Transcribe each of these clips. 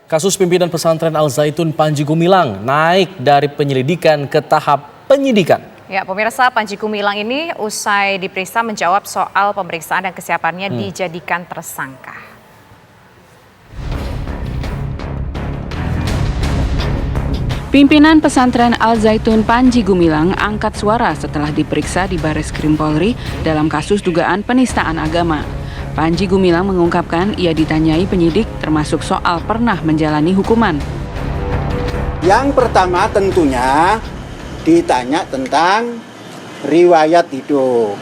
Kasus pimpinan pesantren Al Zaitun Panji Gumilang naik dari penyelidikan ke tahap penyidikan. Ya, pemirsa, Panji Gumilang ini usai diperiksa menjawab soal pemeriksaan dan kesiapannya dijadikan tersangka. Pimpinan pesantren Al Zaitun Panji Gumilang angkat suara setelah diperiksa di Bareskrim Polri dalam kasus dugaan penistaan agama. Panji Gumilang mengungkapkan ia ditanyai penyidik termasuk soal pernah menjalani hukuman. Yang pertama tentunya ditanya tentang riwayat hidup.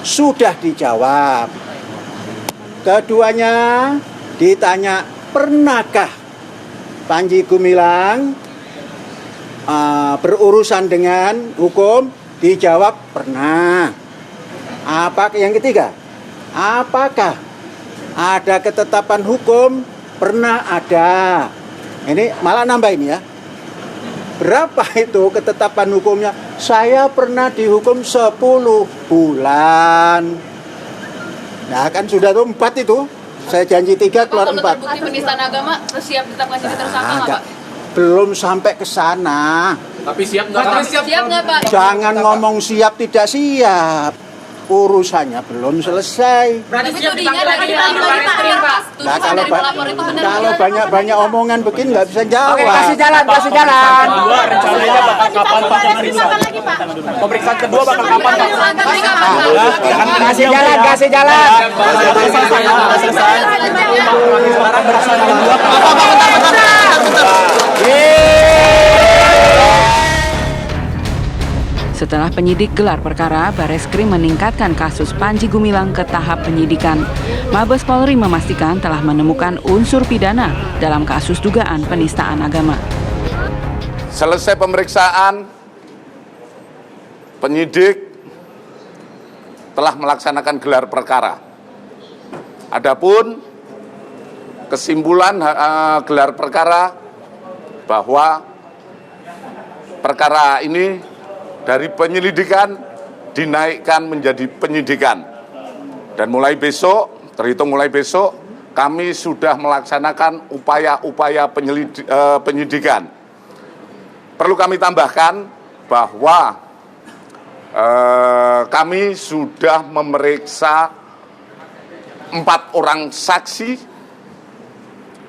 Sudah dijawab. Keduanya ditanya pernahkah Panji Gumilang berurusan dengan hukum? Dijawab pernah. Yang ketiga, apakah ada ketetapan hukum? Pernah ada. Ini malah nambah ini ya. Berapa itu ketetapan hukumnya? Saya pernah dihukum 10 bulan. Nah kan sudah tuh 4 itu. Saya janji 3 keluar 4. Kalau terbukti penistaan agama, siap tetap ngasih tersangka nggak, Pak? Belum sampai ke sana. Tapi siap nggak? Siap nggak, Pak? Jangan ngomong siap tidak siap. Urusannya belum selesai. Tapi tudingan lagi Pak. Nah, kalau banyak-banyak omongan begini nggak bisa jawab. Oke, kasih jalan. Kedua, rencananya bakal kapan Pak pemeriksaan? Pemeriksaan kedua bakal kapan Pak? Kasih jalan. Selesai. Sekarang berasal dari dua. Setelah penyidik gelar perkara, Bareskrim meningkatkan kasus Panji Gumilang ke tahap penyidikan. Mabes Polri memastikan telah menemukan unsur pidana dalam kasus dugaan penistaan agama. Selesai pemeriksaan, penyidik telah melaksanakan gelar perkara. Adapun kesimpulan gelar perkara bahwa perkara ini dari penyelidikan dinaikkan menjadi penyidikan. Dan mulai besok, terhitung mulai besok, kami sudah melaksanakan upaya-upaya penyidikan. Perlu kami tambahkan bahwa kami sudah memeriksa 4 orang saksi,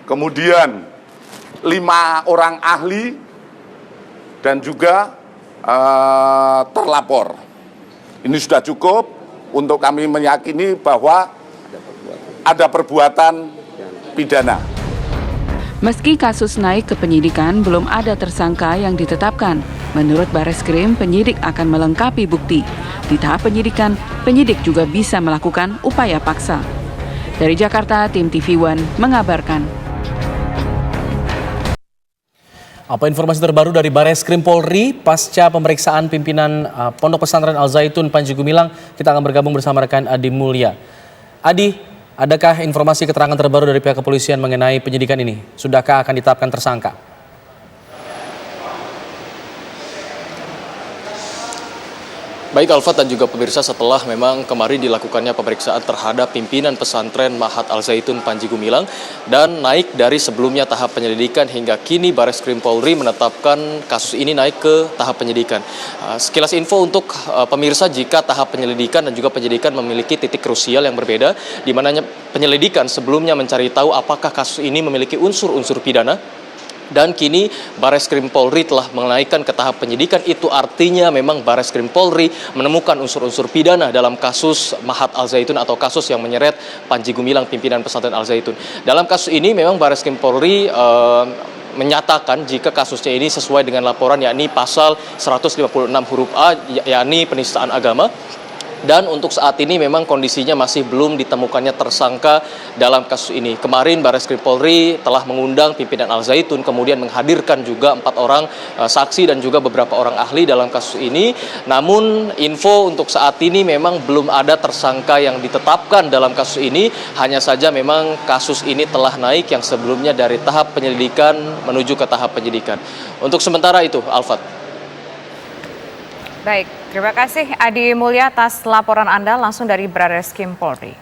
kemudian 5 orang ahli, dan juga terlapor. Ini sudah cukup untuk kami meyakini bahwa ada perbuatan pidana. Meski kasus naik ke penyidikan, belum ada tersangka yang ditetapkan. Menurut Bareskrim, penyidik akan melengkapi bukti. Di tahap penyidikan, penyidik juga bisa melakukan upaya paksa. Dari Jakarta, tim TV One mengabarkan. Apa informasi terbaru dari Bareskrim Polri pasca pemeriksaan pimpinan Pondok Pesantren Al Zaitun Panji Gumilang? Kita akan bergabung bersama rekan Adi Mulya. Adi, adakah informasi keterangan terbaru dari pihak kepolisian mengenai penyidikan ini? Sudahkah akan ditetapkan tersangka? Baik Alfat dan juga pemirsa, setelah memang kemarin dilakukannya pemeriksaan terhadap pimpinan pesantren Mahat Al Zaitun Panji Gumilang dan naik dari sebelumnya tahap penyelidikan hingga kini Bareskrim Polri menetapkan kasus ini naik ke tahap penyidikan. Sekilas info untuk pemirsa, jika tahap penyelidikan dan juga penyidikan memiliki titik krusial yang berbeda, di mana penyelidikan sebelumnya mencari tahu apakah kasus ini memiliki unsur-unsur pidana. Dan kini Bareskrim Polri telah menaikkan ke tahap penyidikan. Itu artinya memang Bareskrim Polri menemukan unsur-unsur pidana dalam kasus Mahat Al Zaitun atau kasus yang menyeret Panji Gumilang pimpinan pesantren Al Zaitun. Dalam kasus ini memang Bareskrim Polri menyatakan jika kasusnya ini sesuai dengan laporan, yakni pasal 156 huruf A, yakni penistaan agama. Dan untuk saat ini memang kondisinya masih belum ditemukannya tersangka dalam kasus ini. Kemarin Bareskrim Polri telah mengundang pimpinan Al Zaitun, kemudian menghadirkan juga 4 orang saksi dan juga beberapa orang ahli dalam kasus ini. Namun info untuk saat ini memang belum ada tersangka yang ditetapkan dalam kasus ini. Hanya saja memang kasus ini telah naik yang sebelumnya dari tahap penyelidikan menuju ke tahap penyidikan. Untuk sementara itu, Alfat. Baik, terima kasih Adi Mulya atas laporan Anda langsung dari Bareskrim Polri.